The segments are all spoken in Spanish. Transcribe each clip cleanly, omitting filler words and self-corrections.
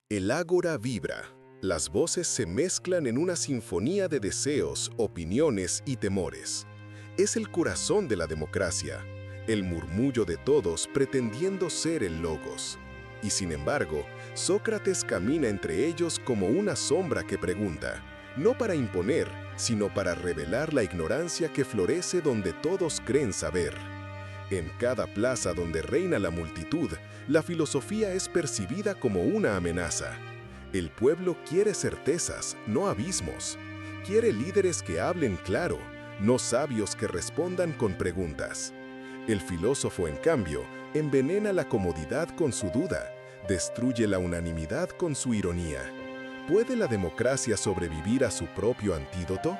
El ágora vibra. Las voces se mezclan en una sinfonía de deseos, opiniones y temores. Es el corazón de la democracia, el murmullo de todos pretendiendo ser el logos. Y sin embargo, Sócrates camina entre ellos como una sombra que pregunta, no para imponer, sino para revelar la ignorancia que florece donde todos creen saber. En cada plaza donde reina la multitud, la filosofía es percibida como una amenaza. El pueblo quiere certezas, no abismos. Quiere líderes que hablen claro, no sabios que respondan con preguntas. El filósofo, en cambio, envenena la comodidad con su duda, destruye la unanimidad con su ironía. ¿Puede la democracia sobrevivir a su propio antídoto?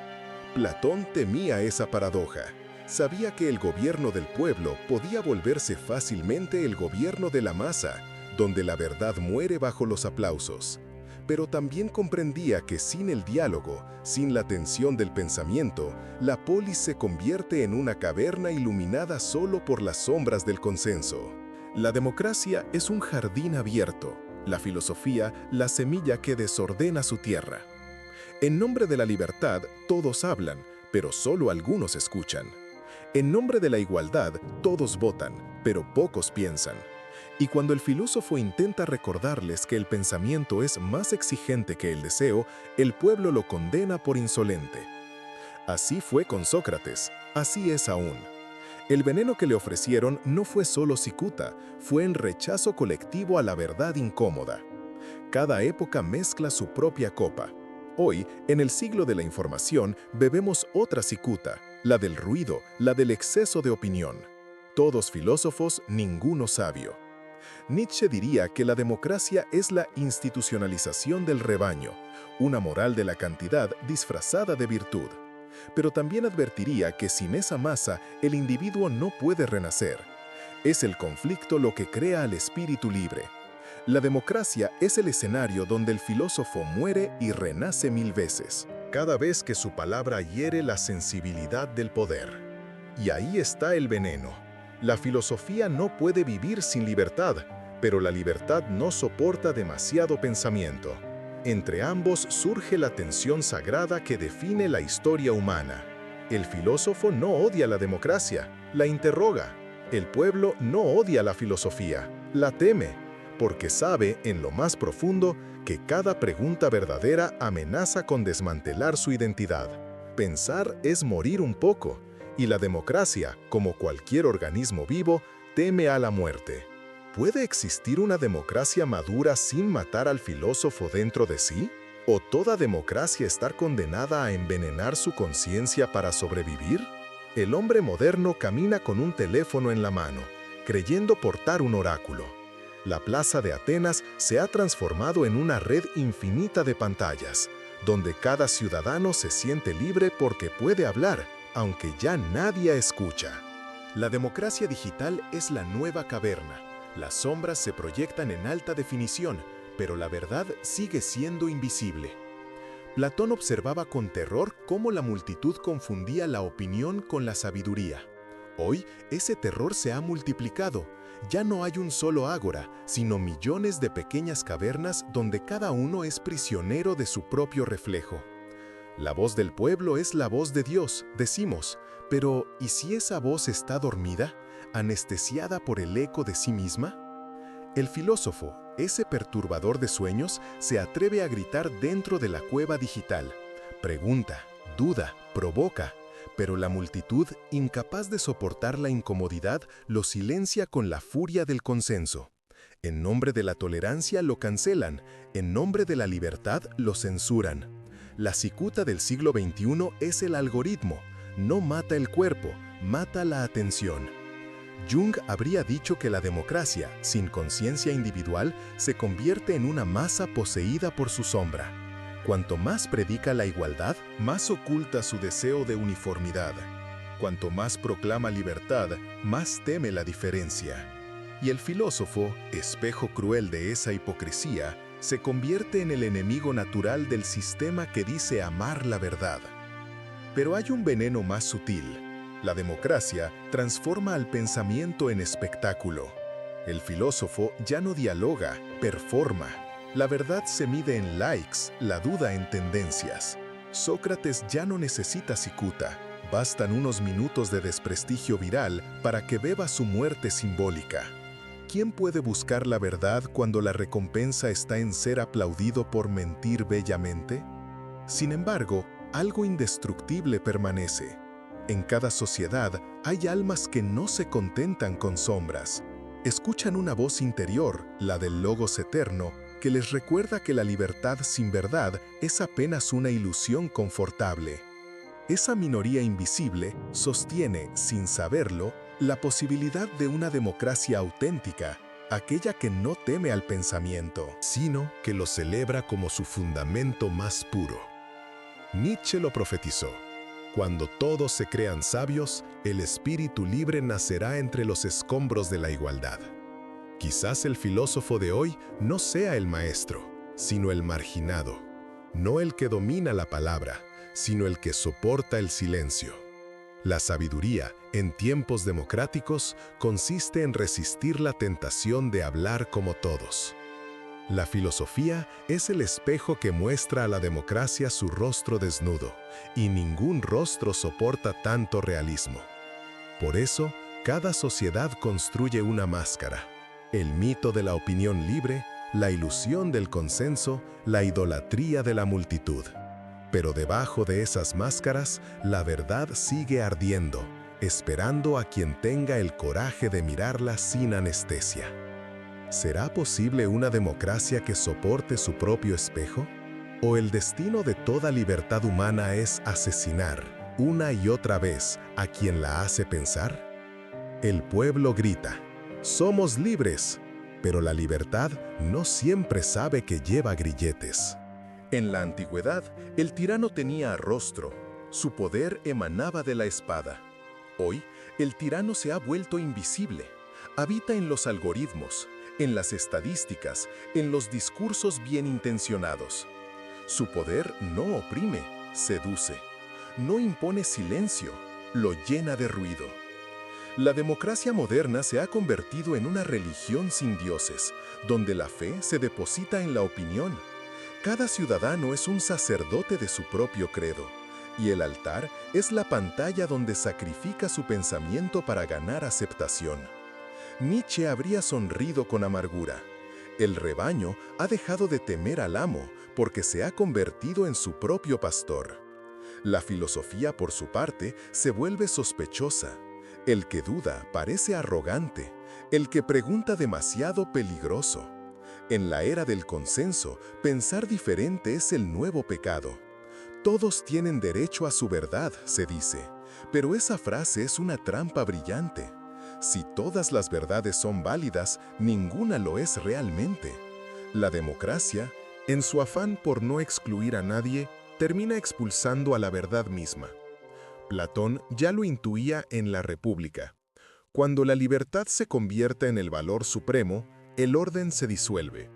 Platón temía esa paradoja. Sabía que el gobierno del pueblo podía volverse fácilmente el gobierno de la masa, donde la verdad muere bajo los aplausos. Pero también comprendía que sin el diálogo, sin la tensión del pensamiento, la polis se convierte en una caverna iluminada solo por las sombras del consenso. La democracia es un jardín abierto, la filosofía la semilla que desordena su tierra. En nombre de la libertad, todos hablan, pero solo algunos escuchan. En nombre de la igualdad, todos votan, pero pocos piensan. Y cuando el filósofo intenta recordarles que el pensamiento es más exigente que el deseo, el pueblo lo condena por insolente. Así fue con Sócrates, así es aún. El veneno que le ofrecieron no fue solo cicuta, fue en rechazo colectivo a la verdad incómoda. Cada época mezcla su propia copa. Hoy, en el siglo de la información, bebemos otra cicuta, la del ruido, la del exceso de opinión. Todos filósofos, ninguno sabio. Nietzsche diría que la democracia es la institucionalización del rebaño, una moral de la cantidad disfrazada de virtud. Pero también advertiría que sin esa masa, el individuo no puede renacer. Es el conflicto lo que crea al espíritu libre. La democracia es el escenario donde el filósofo muere y renace 1000 veces, cada vez que su palabra hiere la sensibilidad del poder. Y ahí está el veneno. La filosofía no puede vivir sin libertad, pero la libertad no soporta demasiado pensamiento. Entre ambos surge la tensión sagrada que define la historia humana. El filósofo no odia la democracia, la interroga. El pueblo no odia la filosofía, la teme, porque sabe en lo más profundo que cada pregunta verdadera amenaza con desmantelar su identidad. Pensar es morir un poco, y la democracia, como cualquier organismo vivo, teme a la muerte. ¿Puede existir una democracia madura sin matar al filósofo dentro de sí? ¿O toda democracia está condenada a envenenar su conciencia para sobrevivir? El hombre moderno camina con un teléfono en la mano, creyendo portar un oráculo. La plaza de Atenas se ha transformado en una red infinita de pantallas, donde cada ciudadano se siente libre porque puede hablar, aunque ya nadie escucha. La democracia digital es la nueva caverna. Las sombras se proyectan en alta definición, pero la verdad sigue siendo invisible. Platón observaba con terror cómo la multitud confundía la opinión con la sabiduría. Hoy, ese terror se ha multiplicado. Ya no hay un solo ágora, sino millones de pequeñas cavernas donde cada uno es prisionero de su propio reflejo. La voz del pueblo es la voz de Dios, decimos, pero ¿y si esa voz está dormida, anestesiada por el eco de sí misma? El filósofo, ese perturbador de sueños, se atreve a gritar dentro de la cueva digital. Pregunta, duda, provoca, pero la multitud, incapaz de soportar la incomodidad, lo silencia con la furia del consenso. En nombre de la tolerancia lo cancelan, en nombre de la libertad lo censuran. La cicuta del siglo XXI es el algoritmo. No mata el cuerpo, mata la atención. Jung habría dicho que la democracia, sin conciencia individual, se convierte en una masa poseída por su sombra. Cuanto más predica la igualdad, más oculta su deseo de uniformidad. Cuanto más proclama libertad, más teme la diferencia. Y el filósofo, espejo cruel de esa hipocresía, se convierte en el enemigo natural del sistema que dice amar la verdad. Pero hay un veneno más sutil. La democracia transforma al pensamiento en espectáculo. El filósofo ya no dialoga, performa. La verdad se mide en likes, la duda en tendencias. Sócrates ya no necesita cicuta, bastan unos minutos de desprestigio viral para que beba su muerte simbólica. ¿Quién puede buscar la verdad cuando la recompensa está en ser aplaudido por mentir bellamente? Sin embargo, algo indestructible permanece. En cada sociedad hay almas que no se contentan con sombras. Escuchan una voz interior, la del Logos eterno, que les recuerda que la libertad sin verdad es apenas una ilusión confortable. Esa minoría invisible sostiene, sin saberlo, la posibilidad de una democracia auténtica, aquella que no teme al pensamiento, sino que lo celebra como su fundamento más puro. Nietzsche lo profetizó. Cuando todos se crean sabios, el espíritu libre nacerá entre los escombros de la igualdad. Quizás el filósofo de hoy no sea el maestro, sino el marginado, no el que domina la palabra, sino el que soporta el silencio. La sabiduría, en tiempos democráticos, consiste en resistir la tentación de hablar como todos. La filosofía es el espejo que muestra a la democracia su rostro desnudo, y ningún rostro soporta tanto realismo. Por eso, cada sociedad construye una máscara: el mito de la opinión libre, la ilusión del consenso, la idolatría de la multitud. Pero debajo de esas máscaras, la verdad sigue ardiendo, esperando a quien tenga el coraje de mirarla sin anestesia. ¿Será posible una democracia que soporte su propio espejo? ¿O el destino de toda libertad humana es asesinar, una y otra vez, a quien la hace pensar? El pueblo grita: «¡Somos libres!», pero la libertad no siempre sabe que lleva grilletes. En la antigüedad, el tirano tenía rostro. Su poder emanaba de la espada. Hoy, el tirano se ha vuelto invisible. Habita en los algoritmos, en las estadísticas, en los discursos bien intencionados. Su poder no oprime, seduce. No impone silencio, lo llena de ruido. La democracia moderna se ha convertido en una religión sin dioses, donde la fe se deposita en la opinión. Cada ciudadano es un sacerdote de su propio credo, y el altar es la pantalla donde sacrifica su pensamiento para ganar aceptación. Nietzsche habría sonrido con amargura. El rebaño ha dejado de temer al amo porque se ha convertido en su propio pastor. La filosofía, por su parte, se vuelve sospechosa. El que duda parece arrogante, el que pregunta demasiado peligroso. En la era del consenso, pensar diferente es el nuevo pecado. Todos tienen derecho a su verdad, se dice, pero esa frase es una trampa brillante. Si todas las verdades son válidas, ninguna lo es realmente. La democracia, en su afán por no excluir a nadie, termina expulsando a la verdad misma. Platón ya lo intuía en la República. Cuando la libertad se convierte en el valor supremo, el orden se disuelve,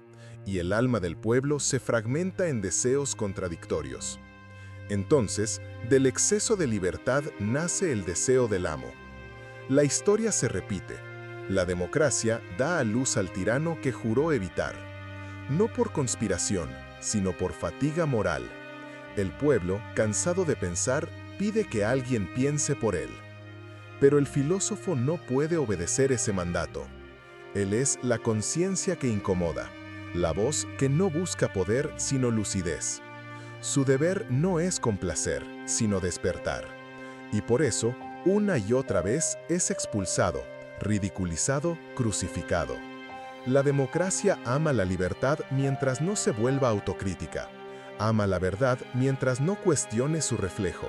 y el alma del pueblo se fragmenta en deseos contradictorios. Entonces, del exceso de libertad nace el deseo del amo. La historia se repite. La democracia da a luz al tirano que juró evitar. No por conspiración, sino por fatiga moral. El pueblo, cansado de pensar, pide que alguien piense por él. Pero el filósofo no puede obedecer ese mandato. Él es la conciencia que incomoda, la voz que no busca poder sino lucidez. Su deber no es complacer, sino despertar. Y por eso, una y otra vez es expulsado, ridiculizado, crucificado. La democracia ama la libertad mientras no se vuelva autocrítica. Ama la verdad mientras no cuestione su reflejo.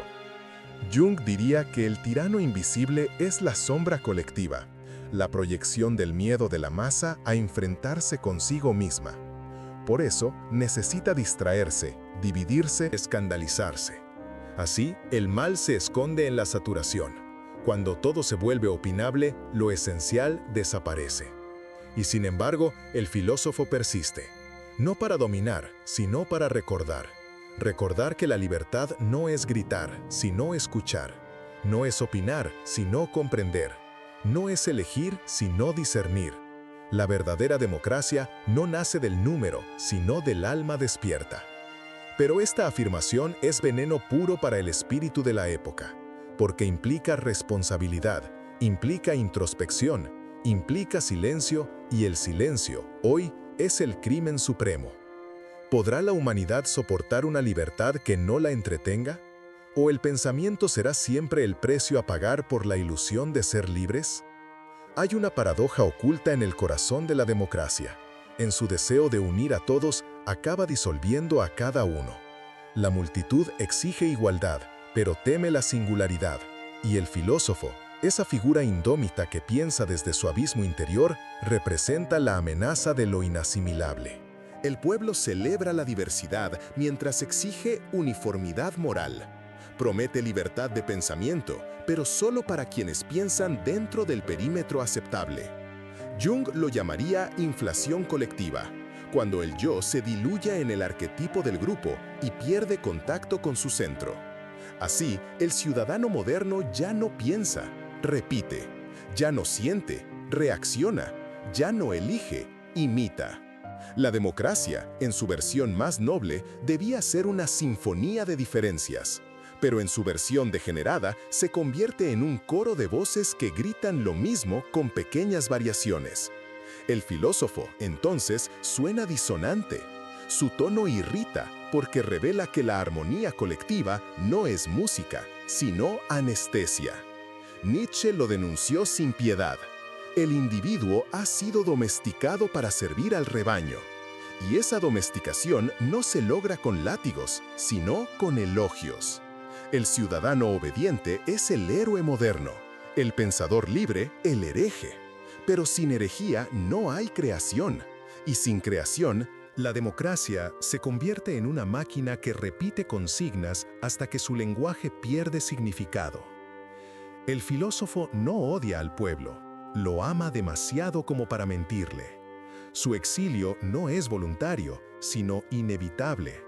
Jung diría que el tirano invisible es la sombra colectiva, la proyección del miedo de la masa a enfrentarse consigo misma. Por eso, necesita distraerse, dividirse, escandalizarse. Así, el mal se esconde en la saturación. Cuando todo se vuelve opinable, lo esencial desaparece. Y sin embargo, el filósofo persiste. No para dominar, sino para recordar. Recordar que la libertad no es gritar, sino escuchar. No es opinar, sino comprender. No es elegir, sino discernir. La verdadera democracia no nace del número, sino del alma despierta. Pero esta afirmación es veneno puro para el espíritu de la época, porque implica responsabilidad, implica introspección, implica silencio, y el silencio, hoy, es el crimen supremo. ¿Podrá la humanidad soportar una libertad que no la entretenga? ¿O el pensamiento será siempre el precio a pagar por la ilusión de ser libres? Hay una paradoja oculta en el corazón de la democracia. En su deseo de unir a todos, acaba disolviendo a cada uno. La multitud exige igualdad, pero teme la singularidad. Y el filósofo, esa figura indómita que piensa desde su abismo interior, representa la amenaza de lo inasimilable. El pueblo celebra la diversidad mientras exige uniformidad moral. Promete libertad de pensamiento, pero solo para quienes piensan dentro del perímetro aceptable. Jung lo llamaría inflación colectiva, cuando el yo se diluye en el arquetipo del grupo y pierde contacto con su centro. Así, el ciudadano moderno ya no piensa, repite, ya no siente, reacciona, ya no elige, imita. La democracia, en su versión más noble, debía ser una sinfonía de diferencias, pero en su versión degenerada se convierte en un coro de voces que gritan lo mismo con pequeñas variaciones. El filósofo, entonces, suena disonante. Su tono irrita porque revela que la armonía colectiva no es música, sino anestesia. Nietzsche lo denunció sin piedad. El individuo ha sido domesticado para servir al rebaño. Y esa domesticación no se logra con látigos, sino con elogios. El ciudadano obediente es el héroe moderno, el pensador libre, el hereje. Pero sin herejía no hay creación, y sin creación, la democracia se convierte en una máquina que repite consignas hasta que su lenguaje pierde significado. El filósofo no odia al pueblo, lo ama demasiado como para mentirle. Su exilio no es voluntario, sino inevitable.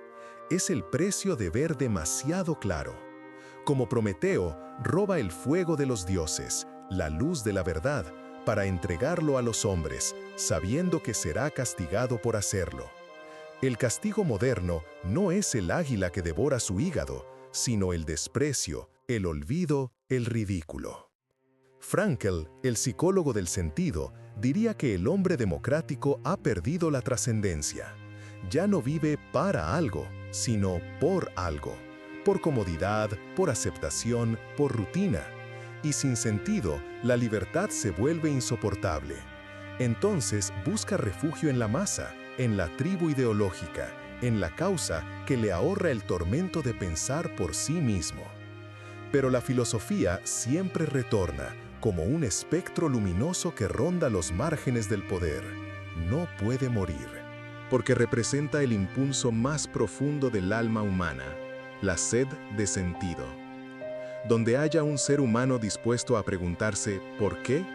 Es el precio de ver demasiado claro. Como Prometeo, roba el fuego de los dioses, la luz de la verdad, para entregarlo a los hombres, sabiendo que será castigado por hacerlo. El castigo moderno no es el águila que devora su hígado, sino el desprecio, el olvido, el ridículo. Frankl, el psicólogo del sentido, diría que el hombre democrático ha perdido la trascendencia. Ya no vive para algo, sino por algo. Por comodidad, por aceptación, por rutina. Y sin sentido, la libertad se vuelve insoportable. Entonces busca refugio en la masa, en la tribu ideológica, en la causa que le ahorra el tormento de pensar por sí mismo. Pero la filosofía siempre retorna, como un espectro luminoso que ronda los márgenes del poder. No puede morir, porque representa el impulso más profundo del alma humana, la sed de sentido. Donde haya un ser humano dispuesto a preguntarse ¿por qué?,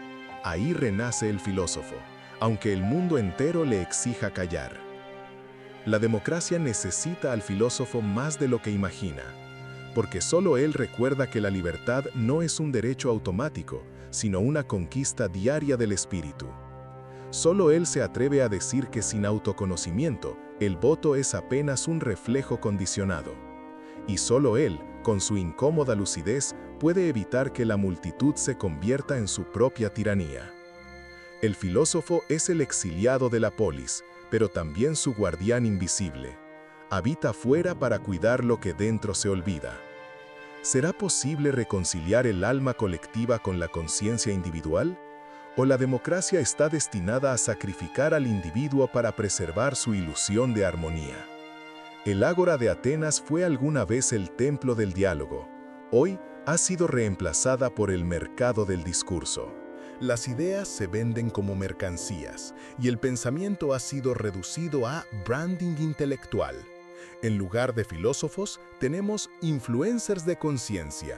ahí renace el filósofo, aunque el mundo entero le exija callar. La democracia necesita al filósofo más de lo que imagina, porque solo él recuerda que la libertad no es un derecho automático, sino una conquista diaria del espíritu. Solo él se atreve a decir que sin autoconocimiento, el voto es apenas un reflejo condicionado. Y solo él, con su incómoda lucidez, puede evitar que la multitud se convierta en su propia tiranía. El filósofo es el exiliado de la polis, pero también su guardián invisible. Habita fuera para cuidar lo que dentro se olvida. ¿Será posible reconciliar el alma colectiva con la conciencia individual? ¿O la democracia está destinada a sacrificar al individuo para preservar su ilusión de armonía? El Ágora de Atenas fue alguna vez el templo del diálogo. Hoy ha sido reemplazada por el mercado del discurso. Las ideas se venden como mercancías y el pensamiento ha sido reducido a branding intelectual. En lugar de filósofos, tenemos influencers de conciencia.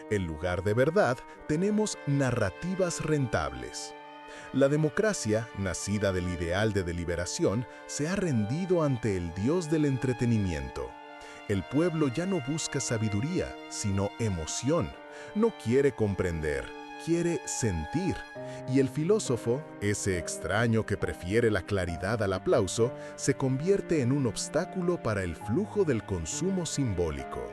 En lugar de verdad, tenemos narrativas rentables. La democracia, nacida del ideal de deliberación, se ha rendido ante el dios del entretenimiento. El pueblo ya no busca sabiduría, sino emoción. No quiere comprender, quiere sentir. Y el filósofo, ese extraño que prefiere la claridad al aplauso, se convierte en un obstáculo para el flujo del consumo simbólico.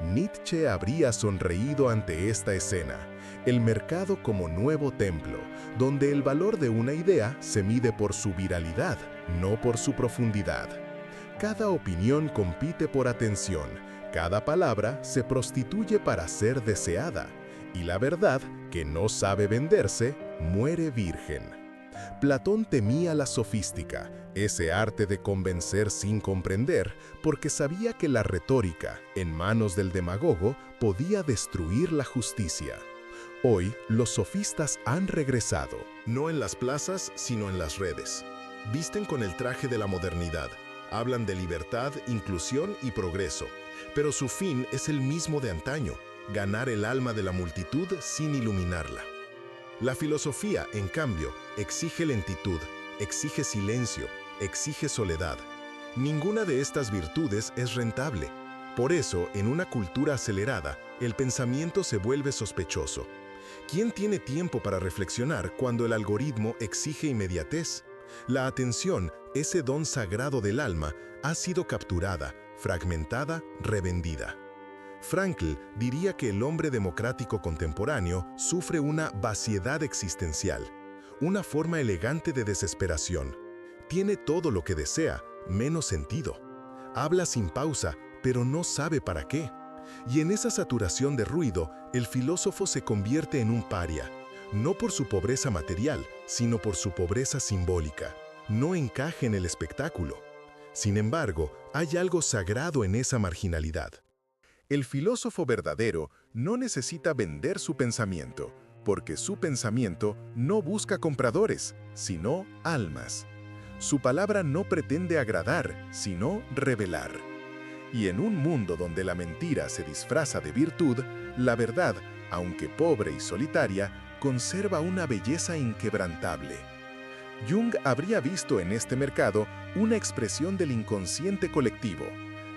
Nietzsche habría sonreído ante esta escena, el mercado como nuevo templo, donde el valor de una idea se mide por su viralidad, no por su profundidad. Cada opinión compite por atención, cada palabra se prostituye para ser deseada, y la verdad, que no sabe venderse, muere virgen. Platón temía la sofística, ese arte de convencer sin comprender, porque sabía que la retórica, en manos del demagogo, podía destruir la justicia. Hoy, los sofistas han regresado, no en las plazas, sino en las redes. Visten con el traje de la modernidad, hablan de libertad, inclusión y progreso, pero su fin es el mismo de antaño: ganar el alma de la multitud sin iluminarla. La filosofía, en cambio, exige lentitud, exige silencio, exige soledad. Ninguna de estas virtudes es rentable. Por eso, en una cultura acelerada, el pensamiento se vuelve sospechoso. ¿Quién tiene tiempo para reflexionar cuando el algoritmo exige inmediatez? La atención, ese don sagrado del alma, ha sido capturada, fragmentada, revendida. Frankl diría que el hombre democrático contemporáneo sufre una vaciedad existencial, una forma elegante de desesperación. Tiene todo lo que desea, menos sentido. Habla sin pausa, pero no sabe para qué. Y en esa saturación de ruido, el filósofo se convierte en un paria, no por su pobreza material, sino por su pobreza simbólica. No encaja en el espectáculo. Sin embargo, hay algo sagrado en esa marginalidad. El filósofo verdadero no necesita vender su pensamiento, porque su pensamiento no busca compradores, sino almas. Su palabra no pretende agradar, sino revelar. Y en un mundo donde la mentira se disfraza de virtud, la verdad, aunque pobre y solitaria, conserva una belleza inquebrantable. Jung habría visto en este mercado una expresión del inconsciente colectivo,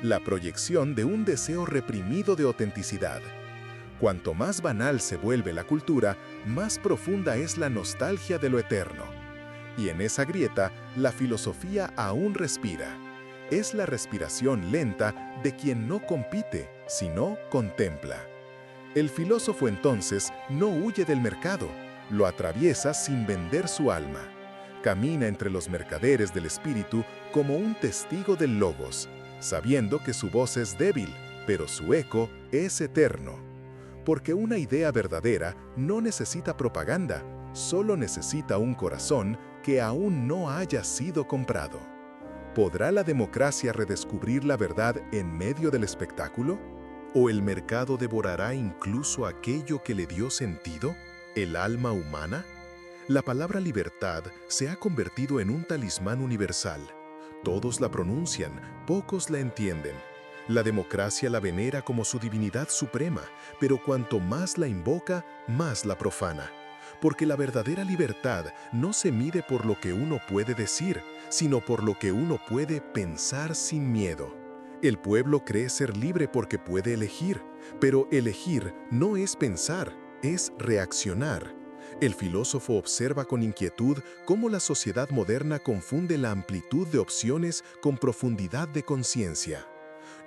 la proyección de un deseo reprimido de autenticidad. Cuanto más banal se vuelve la cultura, más profunda es la nostalgia de lo eterno. Y en esa grieta, la filosofía aún respira. Es la respiración lenta de quien no compite, sino contempla. El filósofo entonces no huye del mercado, lo atraviesa sin vender su alma. Camina entre los mercaderes del espíritu como un testigo del logos, sabiendo que su voz es débil, pero su eco es eterno. Porque una idea verdadera no necesita propaganda, solo necesita un corazón que aún no haya sido comprado. ¿Podrá la democracia redescubrir la verdad en medio del espectáculo? ¿O el mercado devorará incluso aquello que le dio sentido, el alma humana? La palabra libertad se ha convertido en un talismán universal. Todos la pronuncian, pocos la entienden. La democracia la venera como su divinidad suprema, pero cuanto más la invoca, más la profana. Porque la verdadera libertad no se mide por lo que uno puede decir, sino por lo que uno puede pensar sin miedo. El pueblo cree ser libre porque puede elegir, pero elegir no es pensar, es reaccionar. El filósofo observa con inquietud cómo la sociedad moderna confunde la amplitud de opciones con profundidad de conciencia.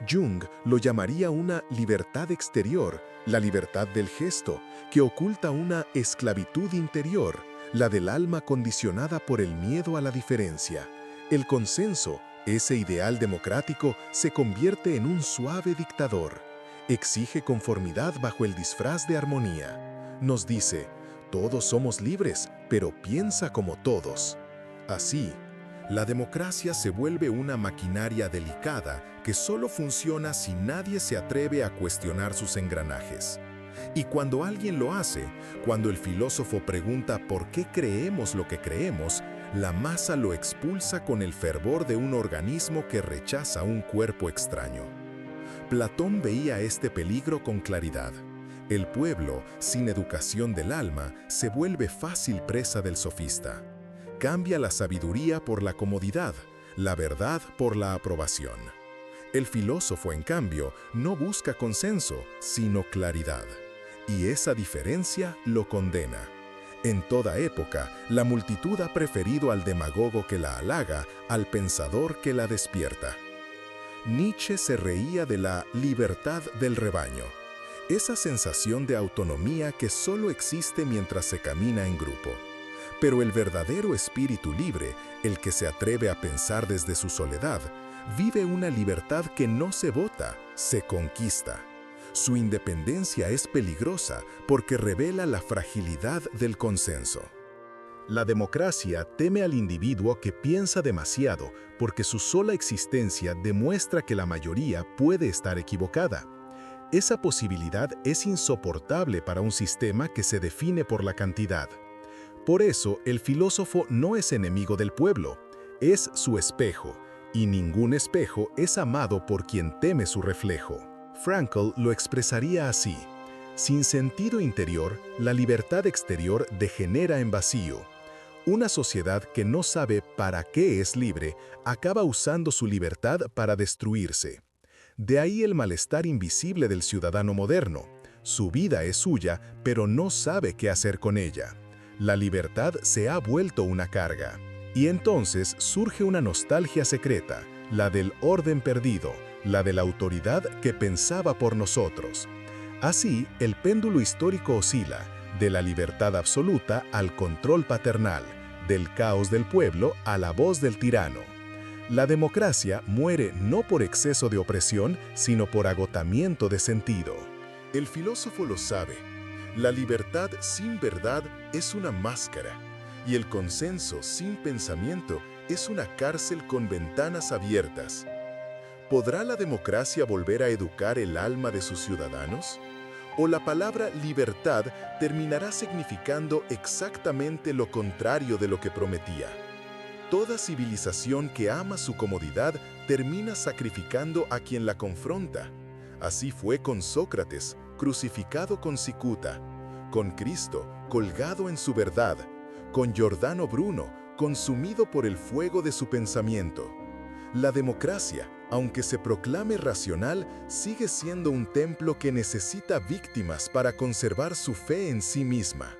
Jung lo llamaría una libertad exterior, la libertad del gesto, que oculta una esclavitud interior, la del alma condicionada por el miedo a la diferencia. El consenso, ese ideal democrático, se convierte en un suave dictador. Exige conformidad bajo el disfraz de armonía. Nos dice: todos somos libres, pero piensa como todos. Así, la democracia se vuelve una maquinaria delicada que solo funciona si nadie se atreve a cuestionar sus engranajes. Y cuando alguien lo hace, cuando el filósofo pregunta por qué creemos lo que creemos, la masa lo expulsa con el fervor de un organismo que rechaza un cuerpo extraño. Platón veía este peligro con claridad. El pueblo, sin educación del alma, se vuelve fácil presa del sofista. Cambia la sabiduría por la comodidad, la verdad por la aprobación. El filósofo, en cambio, no busca consenso, sino claridad. y esa diferencia lo condena. En toda época, la multitud ha preferido al demagogo que la halaga, al pensador que la despierta. Nietzsche se reía de la libertad del rebaño, esa sensación de autonomía que solo existe mientras se camina en grupo. Pero el verdadero espíritu libre, el que se atreve a pensar desde su soledad, vive una libertad que no se vota, se conquista. Su independencia es peligrosa porque revela la fragilidad del consenso. La democracia teme al individuo que piensa demasiado porque su sola existencia demuestra que la mayoría puede estar equivocada. Esa posibilidad es insoportable para un sistema que se define por la cantidad. Por eso, el filósofo no es enemigo del pueblo, es su espejo, y ningún espejo es amado por quien teme su reflejo. Frankl lo expresaría así: sin sentido interior, la libertad exterior degenera en vacío. Una sociedad que no sabe para qué es libre, acaba usando su libertad para destruirse. De ahí el malestar invisible del ciudadano moderno. Su vida es suya, pero no sabe qué hacer con ella. La libertad se ha vuelto una carga. Y entonces surge una nostalgia secreta, la del orden perdido, la de la autoridad que pensaba por nosotros. Así, el péndulo histórico oscila, de la libertad absoluta al control paternal, del caos del pueblo a la voz del tirano. La democracia muere no por exceso de opresión, sino por agotamiento de sentido. El filósofo lo sabe. La libertad sin verdad es una máscara, y el consenso sin pensamiento es una cárcel con ventanas abiertas. ¿Podrá la democracia volver a educar el alma de sus ciudadanos? ¿O la palabra libertad terminará significando exactamente lo contrario de lo que prometía? Toda civilización que ama su comodidad termina sacrificando a quien la confronta. Así fue con Sócrates, crucificado con cicuta, con Cristo, colgado en su verdad, con Giordano Bruno, consumido por el fuego de su pensamiento. La democracia, aunque se proclame racional, sigue siendo un templo que necesita víctimas para conservar su fe en sí misma.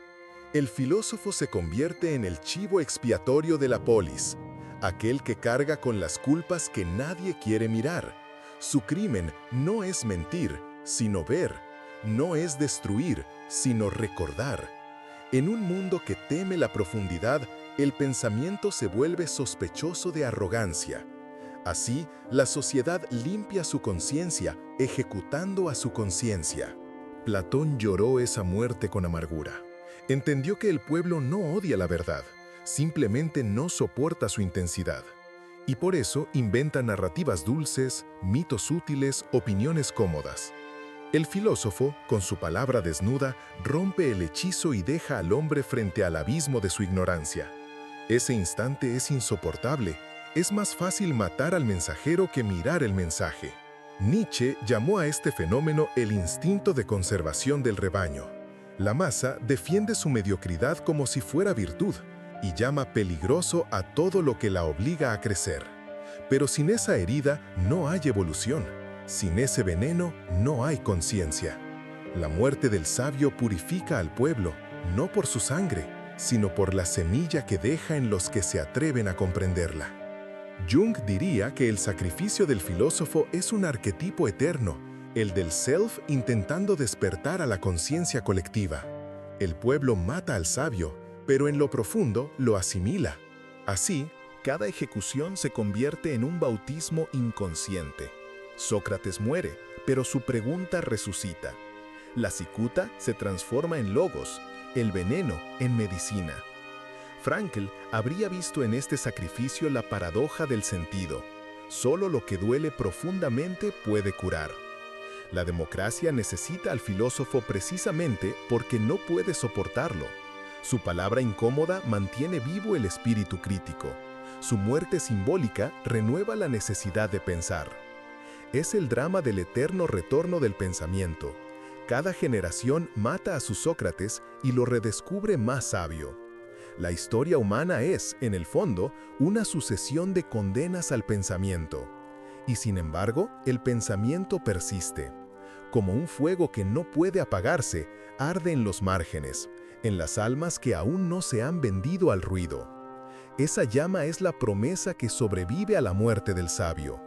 El filósofo se convierte en el chivo expiatorio de la polis, aquel que carga con las culpas que nadie quiere mirar. Su crimen no es mentir, sino ver, no es destruir, sino recordar. En un mundo que teme la profundidad, el pensamiento se vuelve sospechoso de arrogancia. Así, la sociedad limpia su conciencia, ejecutando a su conciencia. Platón lloró esa muerte con amargura. Entendió que el pueblo no odia la verdad, simplemente no soporta su intensidad. Y por eso inventa narrativas dulces, mitos útiles, opiniones cómodas. El filósofo, con su palabra desnuda, rompe el hechizo y deja al hombre frente al abismo de su ignorancia. Ese instante es insoportable. Es más fácil matar al mensajero que mirar el mensaje. Nietzsche llamó a este fenómeno el instinto de conservación del rebaño. La masa defiende su mediocridad como si fuera virtud y llama peligroso a todo lo que la obliga a crecer. Pero sin esa herida no hay evolución. Sin ese veneno no hay conciencia. La muerte del sabio purifica al pueblo, no por su sangre, sino por la semilla que deja en los que se atreven a comprenderla. Jung diría que el sacrificio del filósofo es un arquetipo eterno, el del self intentando despertar a la conciencia colectiva. El pueblo mata al sabio, pero en lo profundo lo asimila. Así, cada ejecución se convierte en un bautismo inconsciente. Sócrates muere, pero su pregunta resucita. La cicuta se transforma en logos, el veneno en medicina. Frankl habría visto en este sacrificio la paradoja del sentido. Solo lo que duele profundamente puede curar. La democracia necesita al filósofo precisamente porque no puede soportarlo. Su palabra incómoda mantiene vivo el espíritu crítico. Su muerte simbólica renueva la necesidad de pensar. Es el drama del eterno retorno del pensamiento. Cada generación mata a su Sócrates y lo redescubre más sabio. La historia humana es, en el fondo, una sucesión de condenas al pensamiento. Y sin embargo, el pensamiento persiste. Como un fuego que no puede apagarse, arde en los márgenes, en las almas que aún no se han vendido al ruido. Esa llama es la promesa que sobrevive a la muerte del sabio.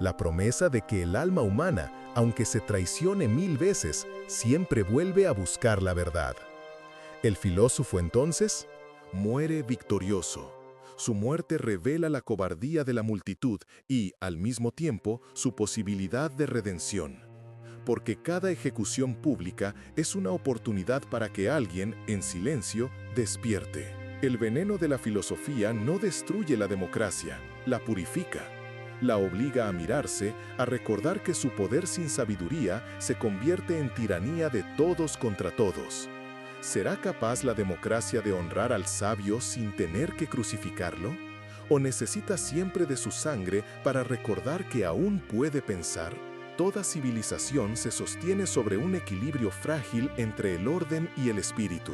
La promesa de que el alma humana, aunque se traicione 1000 veces, siempre vuelve a buscar la verdad. El filósofo entonces muere victorioso. Su muerte revela la cobardía de la multitud y, al mismo tiempo, su posibilidad de redención. Porque cada ejecución pública es una oportunidad para que alguien, en silencio, despierte. El veneno de la filosofía no destruye la democracia, la purifica. La obliga a mirarse, a recordar que su poder sin sabiduría se convierte en tiranía de todos contra todos. ¿Será capaz la democracia de honrar al sabio sin tener que crucificarlo? ¿O necesita siempre de su sangre para recordar que aún puede pensar? Toda civilización se sostiene sobre un equilibrio frágil entre el orden y el espíritu.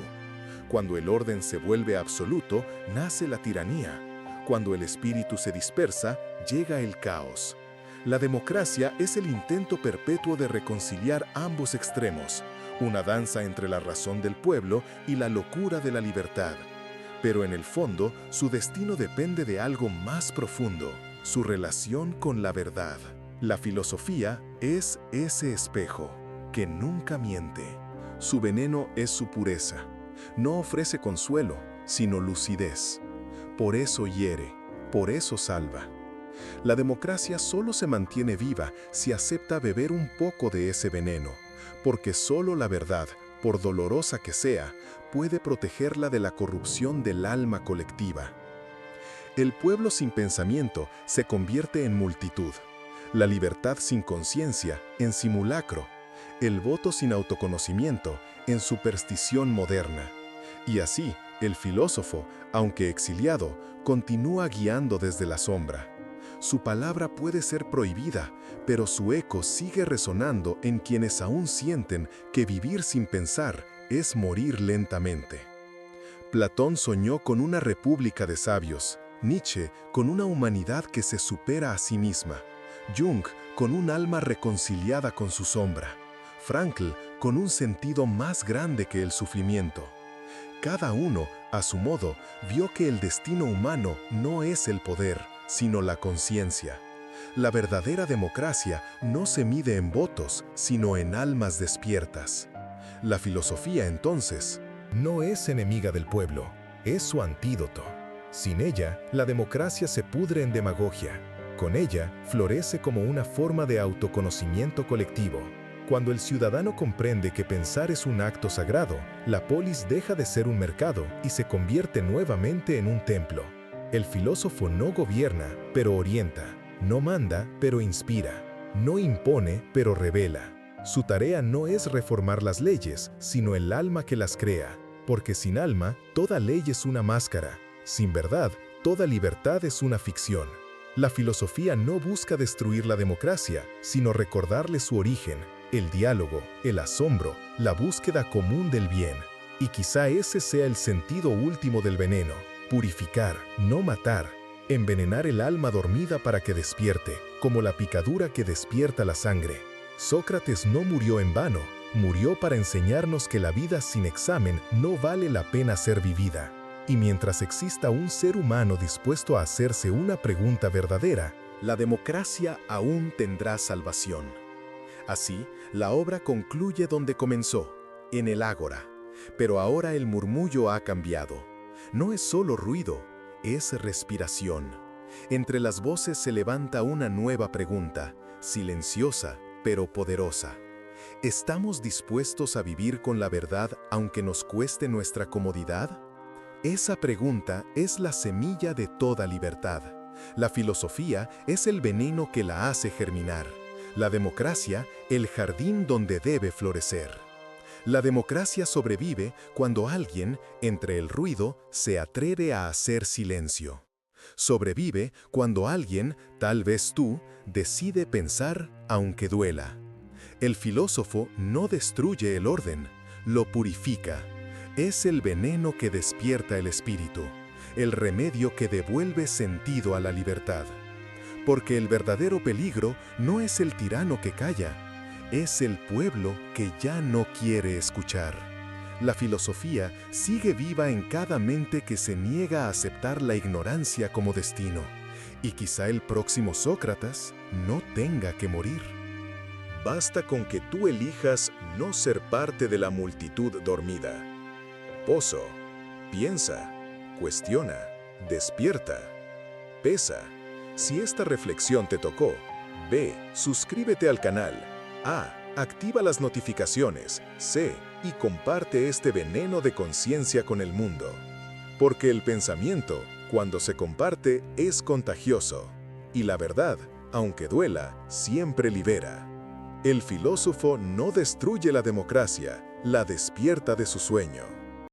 Cuando el orden se vuelve absoluto, nace la tiranía. Cuando el espíritu se dispersa, llega el caos. La democracia es el intento perpetuo de reconciliar ambos extremos, una danza entre la razón del pueblo y la locura de la libertad. Pero en el fondo, su destino depende de algo más profundo, su relación con la verdad. La filosofía es ese espejo, que nunca miente. Su veneno es su pureza. No ofrece consuelo, sino lucidez. Por eso hiere, por eso salva. La democracia solo se mantiene viva si acepta beber un poco de ese veneno, porque solo la verdad, por dolorosa que sea, puede protegerla de la corrupción del alma colectiva. El pueblo sin pensamiento se convierte en multitud, la libertad sin conciencia en simulacro, el voto sin autoconocimiento en superstición moderna. Y así, el filósofo, aunque exiliado, continúa guiando desde la sombra. Su palabra puede ser prohibida, pero su eco sigue resonando en quienes aún sienten que vivir sin pensar es morir lentamente. Platón soñó con una república de sabios, Nietzsche con una humanidad que se supera a sí misma, Jung con un alma reconciliada con su sombra, Frankl con un sentido más grande que el sufrimiento. Cada uno, a su modo, vio que el destino humano no es el poder, sino la conciencia. La verdadera democracia no se mide en votos, sino en almas despiertas. La filosofía, entonces, no es enemiga del pueblo, es su antídoto. Sin ella, la democracia se pudre en demagogia. Con ella, florece como una forma de autoconocimiento colectivo. Cuando el ciudadano comprende que pensar es un acto sagrado, la polis deja de ser un mercado y se convierte nuevamente en un templo. El filósofo no gobierna, pero orienta, no manda, pero inspira, no impone, pero revela. Su tarea no es reformar las leyes, sino el alma que las crea, porque sin alma, toda ley es una máscara, sin verdad, toda libertad es una ficción. La filosofía no busca destruir la democracia, sino recordarle su origen, el diálogo, el asombro, la búsqueda común del bien. Y quizá ese sea el sentido último del veneno: purificar, no matar, envenenar el alma dormida para que despierte, como la picadura que despierta la sangre. Sócrates no murió en vano, murió para enseñarnos que la vida sin examen no vale la pena ser vivida. Y mientras exista un ser humano dispuesto a hacerse una pregunta verdadera, la democracia aún tendrá salvación. Así, la obra concluye donde comenzó, en el ágora. Pero ahora el murmullo ha cambiado. No es solo ruido, es respiración. Entre las voces se levanta una nueva pregunta, silenciosa pero poderosa. ¿Estamos dispuestos a vivir con la verdad aunque nos cueste nuestra comodidad? Esa pregunta es la semilla de toda libertad. La filosofía es el veneno que la hace germinar. La democracia, el jardín donde debe florecer. La democracia sobrevive cuando alguien, entre el ruido, se atreve a hacer silencio. Sobrevive cuando alguien, tal vez tú, decide pensar aunque duela. El filósofo no destruye el orden, lo purifica. Es el veneno que despierta el espíritu, el remedio que devuelve sentido a la libertad. Porque el verdadero peligro no es el tirano que calla, es el pueblo que ya no quiere escuchar. La filosofía sigue viva en cada mente que se niega a aceptar la ignorancia como destino. Y quizá el próximo Sócrates no tenga que morir. Basta con que tú elijas no ser parte de la multitud dormida. Pozo, piensa, cuestiona, despierta, pesa. Si esta reflexión te tocó, B. Suscríbete al canal. A. Activa las notificaciones. C. Y comparte este veneno de conciencia con el mundo. Porque el pensamiento, cuando se comparte, es contagioso. Y la verdad, aunque duela, siempre libera. El filósofo no destruye la democracia, la despierta de su sueño.